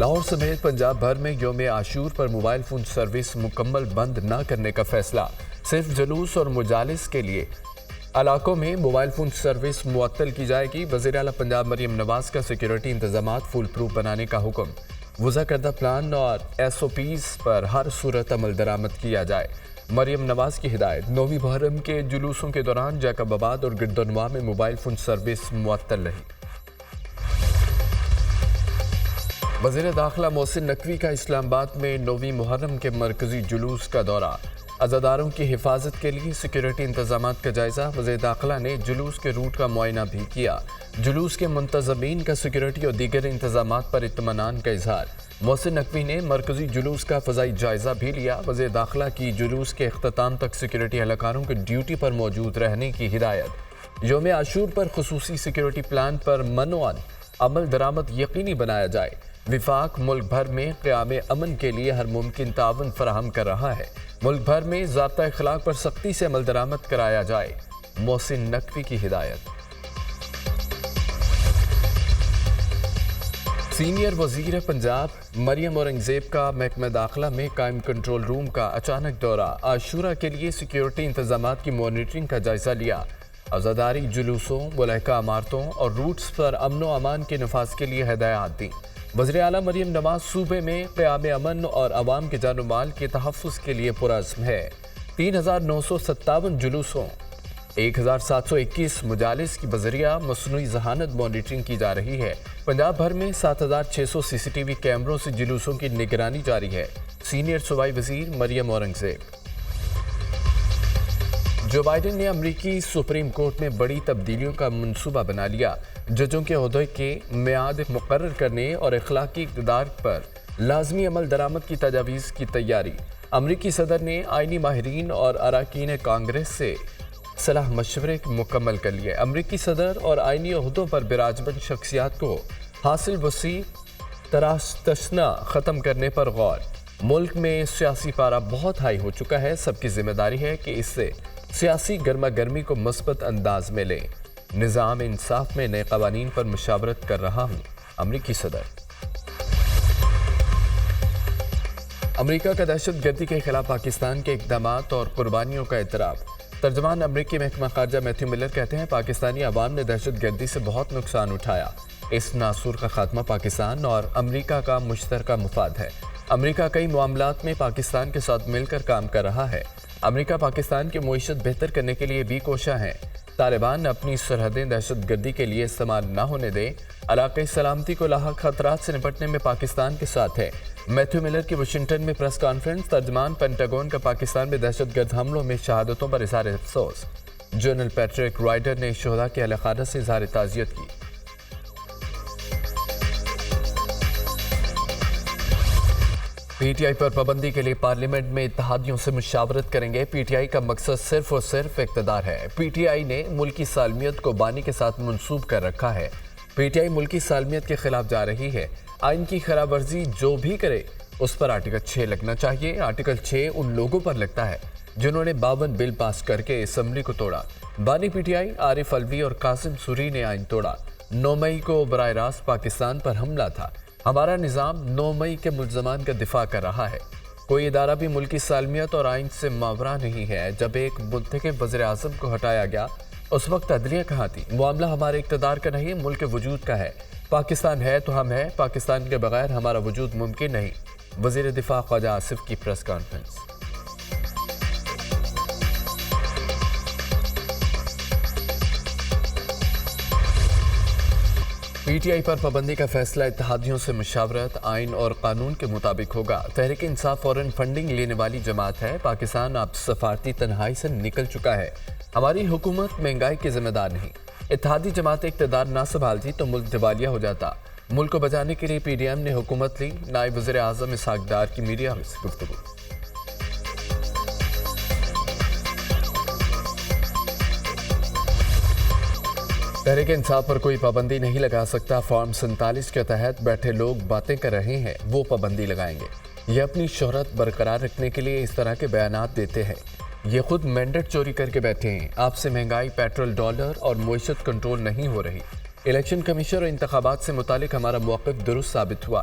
لاہور سمیت پنجاب بھر میں یوم عاشور پر موبائل فون سروس مکمل بند نہ کرنے کا فیصلہ، صرف جلوس اور مجالس کے لیے علاقوں میں موبائل فون سروس معطل کی جائے گی۔ وزیر اعلیٰ پنجاب مریم نواز کا سیکیورٹی انتظامات فول پروف بنانے کا حکم، وضع کردہ پلان اور ایس او پیز پر ہر صورت عمل درآمد کیا جائے۔ مریم نواز کی ہدایت، 9ویں محرم کے جلوسوں کے دوران جیکب آباد اور گردنواں میں موبائل فون سروس معطل رہی۔ وزیر داخلہ محسن نقوی کا اسلام آباد میں 9ویں محرم کے مرکزی جلوس کا دورہ، عزاداروں کی حفاظت کے لیے سیکیورٹی انتظامات کا جائزہ۔ وزیر داخلہ نے جلوس کے روٹ کا معائنہ بھی کیا۔ جلوس کے منتظمین کا سیکیورٹی اور دیگر انتظامات پر اطمینان کا اظہار۔ محسن نقوی نے مرکزی جلوس کا فضائی جائزہ بھی لیا۔ وزیر داخلہ کی جلوس کے اختتام تک سیکیورٹی اہلکاروں کے ڈیوٹی پر موجود رہنے کی ہدایت۔ یوم عاشور پر خصوصی سیکیورٹی پلان پر منوعاً عمل درآمد یقینی بنایا جائے۔ وفاق ملک بھر میں قیام امن کے لیے ہر ممکن تعاون فراہم کر رہا ہے۔ ملک بھر میں ضابطہ اخلاق پر سختی سے عمل درآمد کرایا جائے، محسن نقوی کی ہدایت۔ سینئر وزیر پنجاب مریم اورنگزیب کا محکمہ داخلہ میں قائم کنٹرول روم کا اچانک دورہ، عاشورہ کے لیے سیکیورٹی انتظامات کی مانیٹرنگ کا جائزہ لیا۔ عزاداری جلوسوں، ملحقہ عمارتوں اور روٹس پر امن و امان کے نفاذ کے لیے ہدایات دیں۔ وزیر اعلیٰ مریم نواز صوبے میں قیام امن اور عوام کے جان و مال کے تحفظ کے لیے پرعزم ہے۔ 3957 جلوسوں، 1721 مجالس کی بذریعہ مصنوعی ذہانت مانیٹرنگ کی جا رہی ہے۔ پنجاب بھر میں 7600 سی سی ٹی وی کیمروں سے جلوسوں کی نگرانی جاری ہے۔ سینئر صوبائی وزیر مریم اورنگزیب۔ جو بائیڈن نے امریکی سپریم کورٹ میں بڑی تبدیلیوں کا منصوبہ بنا لیا۔ ججوں کے عہدے کے میعاد مقرر کرنے اور اخلاقی اقدار پر لازمی عمل درآمد کی تجاویز کی تیاری۔ امریکی صدر نے آئینی ماہرین اور اراکین کانگریس سے صلاح مشورے مکمل کر لیے۔ امریکی صدر اور آئینی عہدوں پر براجمان شخصیات کو حاصل وسیع تشنا ختم کرنے پر غور۔ ملک میں سیاسی پارہ بہت ہائی ہو چکا ہے، سب کی ذمہ داری ہے کہ اس سے سیاسی گرما گرمی کو مثبت انداز میں لیں۔ نظام انصاف میں نئے قوانین پر مشاورت کر رہا ہوں، امریکی صدر۔ امریکہ کا دہشت گردی کے خلاف پاکستان کے اقدامات اور قربانیوں کا اعتراف۔ ترجمان امریکی محکمہ خارجہ میتھیو ملر کہتے ہیں، پاکستانی عوام نے دہشت گردی سے بہت نقصان اٹھایا۔ اس ناسور کا خاتمہ پاکستان اور امریکہ کا مشترکہ مفاد ہے۔ امریکہ کئی معاملات میں پاکستان کے ساتھ مل کر کام کر رہا ہے۔ امریکہ پاکستان کی معیشت بہتر کرنے کے لیے بھی کوشاں ہے۔ طالبان اپنی سرحدیں دہشت گردی کے لیے استعمال نہ ہونے دیں۔ علاقائی سلامتی کو لاحق خطرات سے نپٹنے میں پاکستان کے ساتھ ہے۔ میتھیو ملر کی واشنگٹن میں پریس کانفرنس۔ ترجمان پینٹاگون کا پاکستان میں دہشت گرد حملوں میں شہادتوں پر اظہار افسوس۔ جنرل پیٹرک رائڈر نے شہداء کے اہل خانہ سے اظہار تعزیت کی۔ پی ٹی آئی پر پابندی کے لیے پارلیمنٹ میں اتحادیوں سے مشاورت کریں گے۔ پی ٹی آئی کا مقصد صرف اور صرف اقتدار ہے۔ پی ٹی آئی نے ملکی سالمیت کو بانی کے ساتھ منسوب کر رکھا ہے۔ پی ٹی آئی ملکی سالمیت کے خلاف جا رہی ہے۔ آئین کی خلاف ورزی جو بھی کرے اس پر آرٹیکل 6 لگنا چاہیے۔ آرٹیکل 6 ان لوگوں پر لگتا ہے جنہوں نے 52 بل پاس کر کے اسمبلی کو توڑا۔ بانی پی ٹی آئی عارف الوی اور قاسم سوری نے آئین توڑا۔ 9 مئی کو براہ راست پاکستان پر حملہ تھا۔ ہمارا نظام 9 مئی کے ملزمان کا دفاع کر رہا ہے۔ کوئی ادارہ بھی ملکی سالمیت اور آئین سے ماورا نہیں ہے۔ جب ایک منتخب وزیر اعظم کو ہٹایا گیا اس وقت عدلیہ کہاں تھی؟ معاملہ ہمارے اقتدار کا نہیں، ملک کے وجود کا ہے۔ پاکستان ہے تو ہم ہیں، پاکستان کے بغیر ہمارا وجود ممکن نہیں۔ وزیر دفاع خواجہ آصف کی press conference. P T I پر پابندی کا فیصلہ اتحادیوں سے مشاورت، آئین اور قانون کے مطابق ہوگا۔ تحریک انصاف فوراً فنڈنگ لینے والی جماعت ہے۔ پاکستان اب سفارتی تنہائی سے نکل چکا ہے۔ ہماری حکومت مہنگائی کی ذمہ دار نہیں۔ اتحادی جماعت اقتدار نہ سنبھالتی تو ملک دیوالیہ ہو جاتا۔ ملک کو بچانے کے لیے پی ڈی ایم نے حکومت لی۔ نائب وزیر اعظم اسحاق ڈار کی میڈیا سے گفتگو۔ تحریک انصاف پر کوئی پابندی نہیں لگا سکتا۔ فارم 47 کے تحت بیٹھے لوگ باتیں کر رہے ہیں، وہ پابندی لگائیں گے۔ یہ اپنی شہرت برقرار رکھنے کے لیے اس طرح کے بیانات دیتے ہیں۔ یہ خود مینڈیٹ چوری کر کے بیٹھے ہیں۔ آپ سے مہنگائی، پیٹرول، ڈالر اور معیشت کنٹرول نہیں ہو رہی۔ الیکشن کمیشن اور انتخابات سے متعلق ہمارا موقف درست ثابت ہوا۔